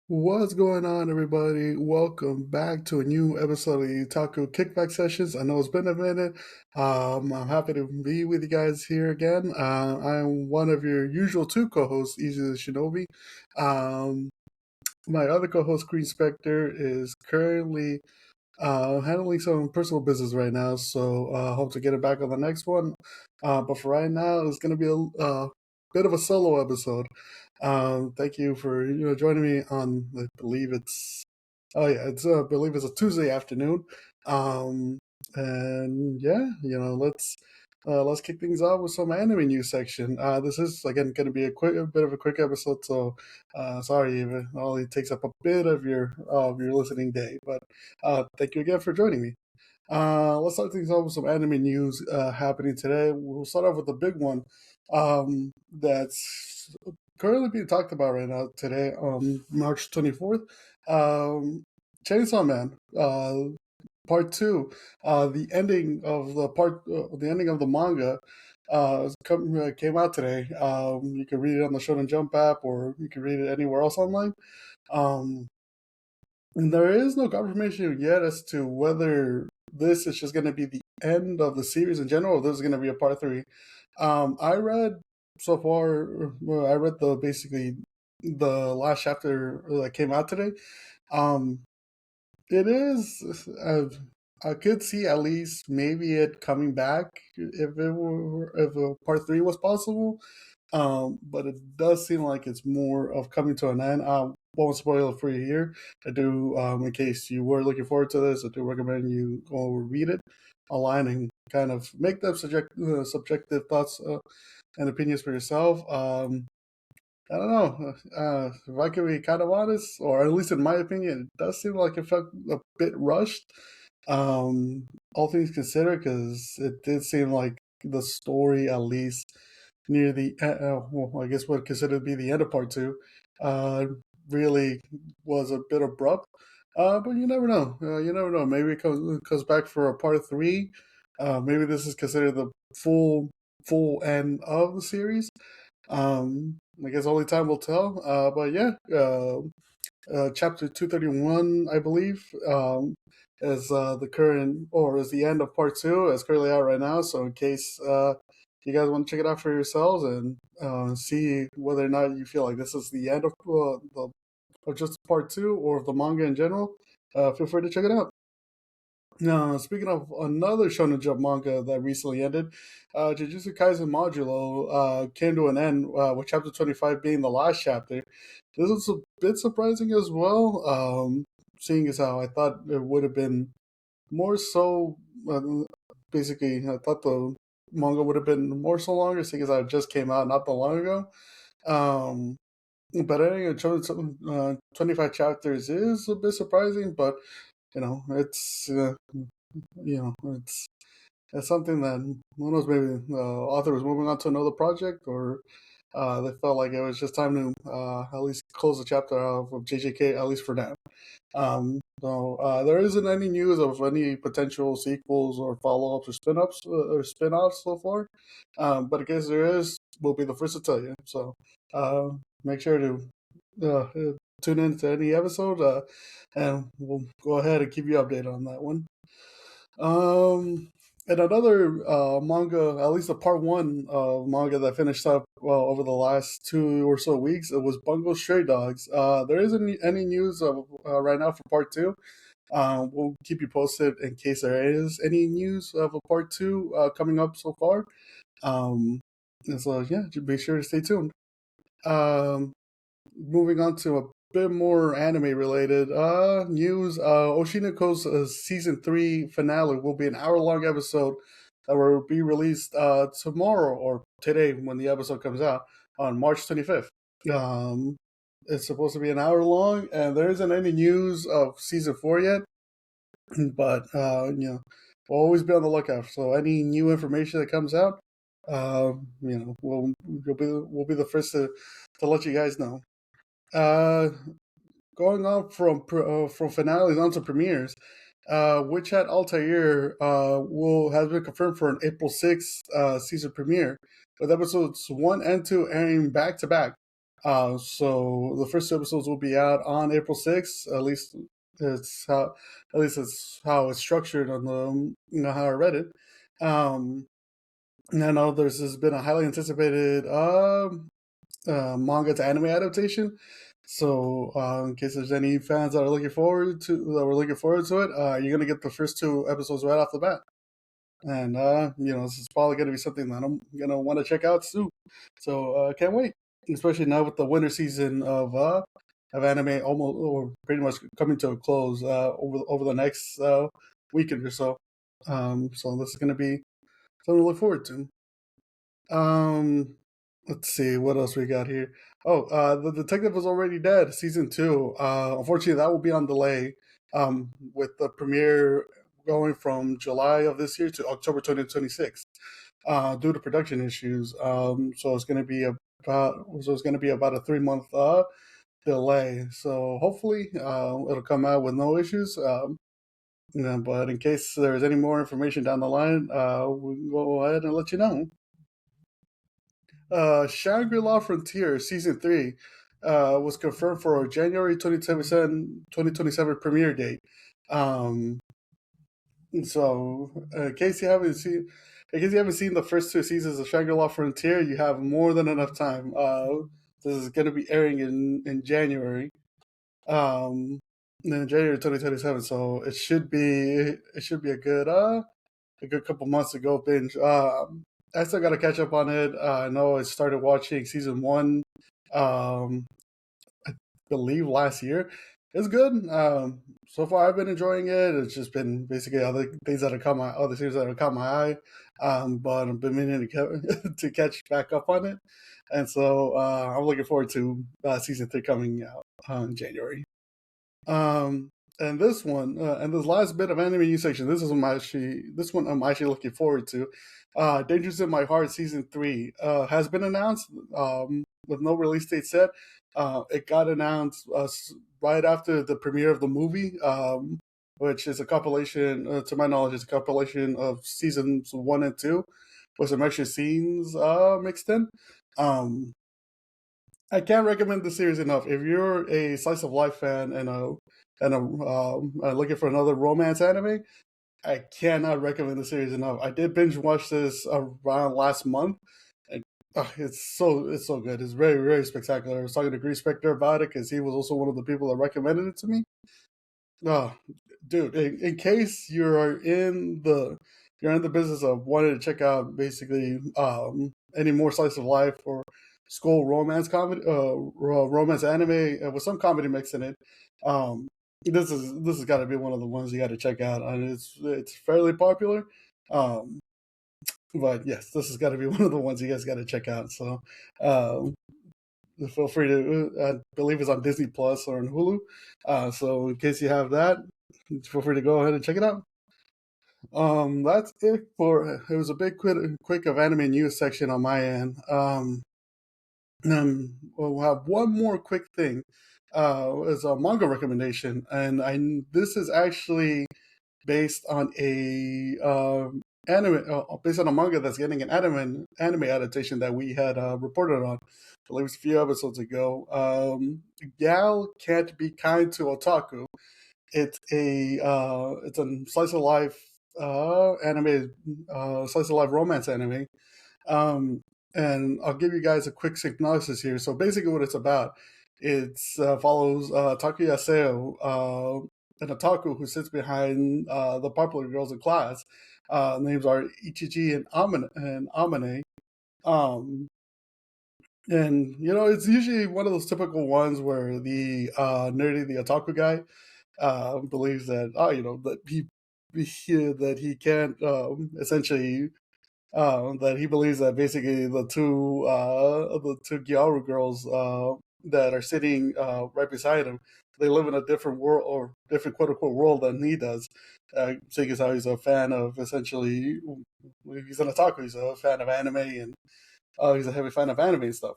What's going on, everybody? Welcome back to a new episode of the Otaku Kickback Sessions. I know it's been a minute. I'm happy to be with you guys here again. I'm one of your usual two co-hosts, Easy the Shinobi. Um, my other co-host, Green Spectre, is currently handling some personal business right now, so hope to get it back on the next one. But for right now, it's going to be a bit of a solo episode. Thank you for joining me on. I believe it's I believe it's a Tuesday afternoon. Um, and yeah, let's kick things off with some anime news section. This is again going to be a bit of a quick episode, so sorry if it only takes up a bit of your listening day, but thank you again for joining me. Let's start things off with some anime news happening today. We'll start off with the big one that's currently being talked about right now today, March 24th. Um, Chainsaw Man, part two, the ending of the manga, came out today. You can read it on the Shonen Jump app, or you can read it anywhere else online. Um, and there is no confirmation yet as to whether this is just going to be the end of the series in general, or this is going to be a part three. I read so far. Well, I read the basically the last chapter that came out today. Um, it is. I could see at least maybe it coming back if a part three was possible. But it does seem like it's more of coming to an end. I won't spoil it for you here. I do, in case you were looking forward to this, I do recommend you go read it online and kind of make them subjective thoughts and opinions for yourself. I don't know. If I can be kind of honest, or at least in my opinion, it does seem like it felt a bit rushed. All things considered, because it did seem like the story, at least near well, I guess what considered to be the end of part two, uh, really was a bit abrupt. But you never know. You never know. Maybe it comes back for a part three. Maybe this is considered the full end of the series. I guess only time will tell. But yeah, chapter 231, I believe, is the current or is the end of part two. It's currently out right now. So in case you guys want to check it out for yourselves and see whether or not you feel like this is the end of just part two or of the manga in general, feel free to check it out. Now, speaking of another Shonen Jump manga that recently ended, Jujutsu Kaisen Modulo came to an end with chapter 25 being the last chapter. This was a bit surprising as well, seeing as how I thought it would have been more so. Basically, I thought the manga would have been more so longer, seeing as how it just came out not that long ago. Um, but ending at 25 chapters is a bit surprising, but it's it's something that who knows, maybe the author was moving on to another project, or they felt like it was just time to at least close the chapter of JJK, at least for now. There isn't any news of any potential sequels or follow-ups or spin-offs so far. But in case there is, we'll be the first to tell you. So make sure to tune in to any episode, and we'll go ahead and keep you updated on that one. And another manga, at least a part one of manga that finished up over the last 2 or so weeks, it was Bungo Stray Dogs. There isn't any news of right now for part two. We'll keep you posted in case there is any news of a part two coming up so far. And so yeah, be sure to stay tuned. Um, Moving on to a bit more anime related news. Oshinako's season 3 finale will be an hour long episode that will be released tomorrow or today when the episode comes out on March 25th. Um, it's supposed to be an hour long, and there isn't any news of season 4 yet, but we'll always be on the lookout. So any new information that comes out, we'll be the first to let you guys know. Uh, Going on from finales onto premieres, Witch Hat Altair will has been confirmed for an April 6th season premiere, with episodes 1 and 2 airing back to back. So the first episodes will be out on April 6th. It's how at least it's how it's structured on the how I read it. Um, and I know there's been a highly anticipated manga to anime adaptation. So, in case there's any fans that are looking forward to that were looking forward to it, you're gonna get the first two episodes right off the bat, and this is probably gonna be something that I'm gonna want to check out soon. So, can't wait, especially now with the winter season of anime almost or pretty much coming to a close over the next weekend or so. So this is gonna be something to look forward to. Um, let's see what else we got here. Oh, the detective was already dead. Season two. Unfortunately, that will be on delay. With the premiere going from July of this year to October 2026, due to production issues. So it's going to be about a 3 month delay. So hopefully, it'll come out with no issues. But in case there's any more information down the line, we can go ahead and let you know. Shangri-La Frontier Season 3 was confirmed for a January 2027 premiere date. Um, so, in case you haven't seen the first two seasons of Shangri-La Frontier, you have more than enough time. This is going to be airing in January, um, in January 2027. So it should be a good couple months to go binge. I still got to catch up on it. I know I started watching season one, um, I believe last year. It's good. So far, I've been enjoying it. It's just been basically other series that have caught my eye. But I've been meaning to catch back up on it, and so I'm looking forward to season three coming out in January. Um, and this last bit of anime news section, this one I'm actually looking forward to. Dangers in My Heart season three has been announced with no release date set. It got announced right after the premiere of the movie, which is a compilation. To my knowledge, it's a compilation of seasons one and two with some extra scenes mixed in. Um, I can't recommend the series enough. If you're a slice of life fan and looking for another romance anime, I cannot recommend the series enough. I did binge watch this around last month, and it's so good. It's very very spectacular. I was talking to Grease Spector about it because he was also one of the people that recommended it to me. Oh, dude! In case you're in the business of wanting to check out basically any more slice of life or school romance comedy, romance anime with some comedy mix in it. Um, this has got to be one of the ones you got to check out, and it's fairly popular. Um, but yes, this has got to be one of the ones you guys got to check out. So um, feel free to. I believe it's on Disney Plus or on Hulu. So in case you have that, feel free to go ahead and check it out. That's it for. It was a big quick of anime news section on my end. We'll have one more quick thing. Is a manga recommendation, and this is actually based on a based on a manga that's getting an anime adaptation that we had reported on. I believe it's a few episodes ago. Gal Can't Be Kind to Otaku. It's a slice of life slice of life romance anime. Um, and I'll give you guys a quick synopsis here. So basically, what it's about, it follows Takuya Seo, an otaku who sits behind the popular girls in class. Names are Ichiji and Amane. Um, and it's usually one of those typical ones where the the otaku guy, believes that that he can't essentially that he believes that basically the two Gyaru girls that are sitting right beside him, they live in a different world or different quote unquote world than he does. Seeing as how he's a fan of essentially he's an otaku, he's a fan of anime and he's a heavy fan of anime and stuff.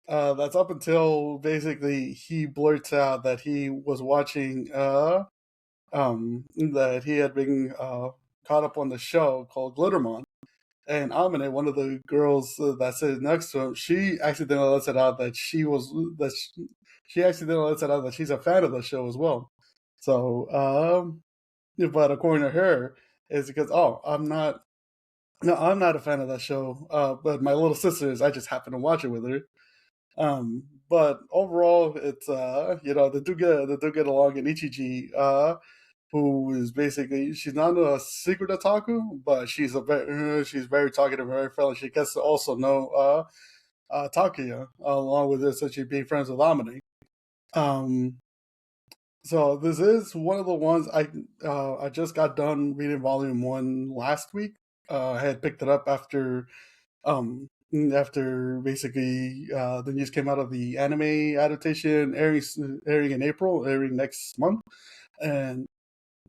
That's up until basically he blurts out that he was watching that he had been caught up on the show called Glittermon, And Amine, one of the girls that sits next to him, she accidentally lets it out that she accidentally lets it out that she's a fan of the show as well. So, but according to her, it's because I'm not. No, I'm not a fan of that show. But my little sister is. I just happen to watch it with her. But overall, it's they do get along. And Ichiji, who is basically she's not a secret otaku, but she's very talkative, very friendly. She gets to also know Takuya along with essentially being friends with Amine. Um, so this is one of the ones I just got done reading volume one last week. I had picked it up after basically the news came out of the anime adaptation airing in April, airing next month, and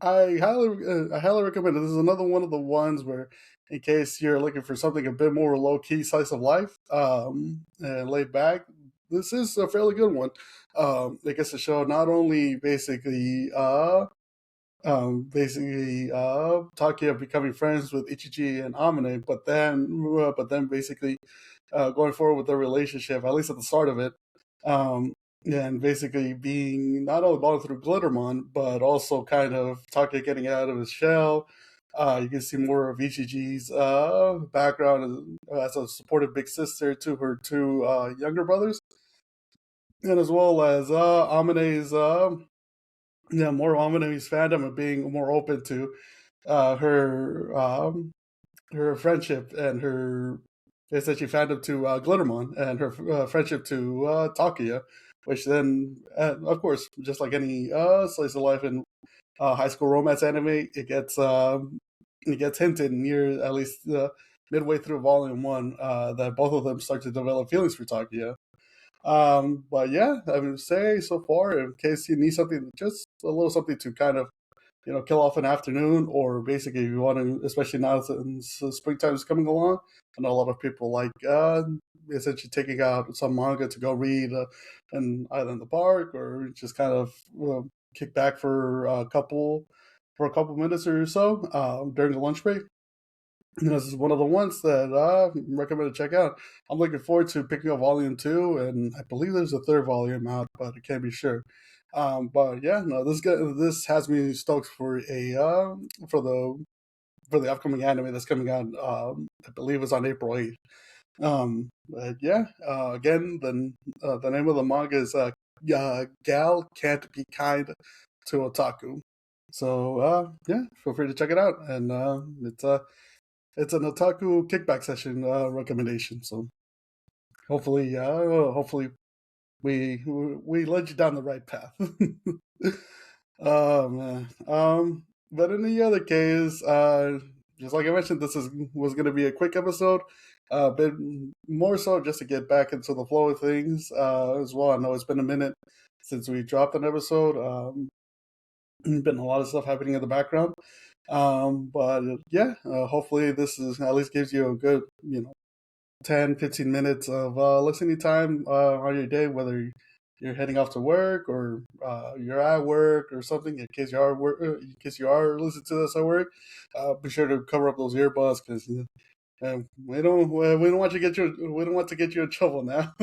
I highly recommend it. This is another one of the ones where, in case you're looking for something a bit more low key slice of life, and laid back, this is a fairly good one. It gets to show not only Takia becoming friends with Ichiji and Amine, but then basically going forward with their relationship, at least at the start of it, um, and basically being not only bonded through Glittermon, but also kind of Takia getting out of his shell. You can see more of Ichiji's background as a supportive big sister to her two younger brothers, and as well as Amine's more Amine's fandom and being more open to her her friendship and her essentially fandom to Glittermon and her friendship to Takuya, which then, of course, just like any slice of life in high school romance anime, it gets hinted near at least midway through volume one that both of them start to develop feelings for Takuya. But yeah, I would say so far, in case you need something, just a little something to kind of kill off an afternoon, or basically if you want to, especially now since springtime is coming along. I know a lot of people like essentially taking out some manga to go read in either in the park or just kind of kick back for a couple minutes or so during the lunch break. This is one of the ones that I recommend to check out. I'm looking forward to picking up volume two, and I believe there's a third volume out, but I can't be sure. But yeah, no, this has me stoked for the upcoming anime that's coming out. I believe it's on April 8th. But yeah, again, the name of the manga is "Gal Can't Be Kind to Otaku." So yeah, feel free to check it out, and it's an Otaku Kickback Session recommendation. So hopefully we led you down the right path. Oh man. But in the other case, just like I mentioned, was going to be a quick episode. But more so just to get back into the flow of things as well. I know it's been a minute since we dropped an episode. Been a lot of stuff happening in the background. But yeah, hopefully this is at least gives you a good 10, 15 minutes of listening time on your day, whether you're heading off to work or you're at work or something. In case you are listening to this at work, be sure to cover up those earbuds because we don't want to get you in trouble now.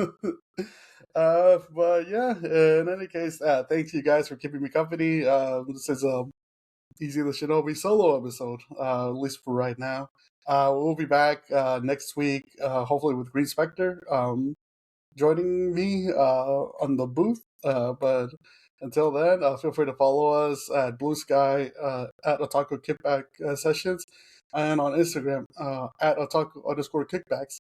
But yeah, in any case, thanks you guys for keeping me company. This is Easy the Shinobi solo episode, at least for right now. We'll be back next week, hopefully with Green Spectre joining me on the booth. But until then, feel free to follow us at Blue Sky at Otaku Kickback Sessions and on Instagram at Otaku_kickbacks.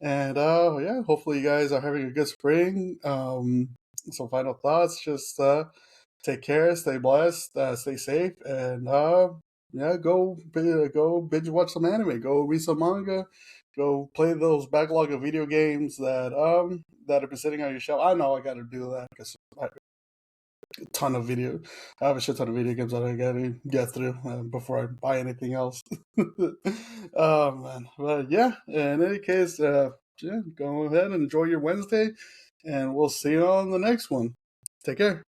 And yeah, hopefully you guys are having a good spring. Some final thoughts, just take care, stay blessed, stay safe, and yeah, go binge watch some anime, go read some manga, go play those backlog of video games that have been sitting on your shelf. I know I got to do that because I have a shit ton of video games that I got to get through before I buy anything else. Oh man, but yeah. In any case, yeah, go ahead and enjoy your Wednesday, and we'll see you on the next one. Take care.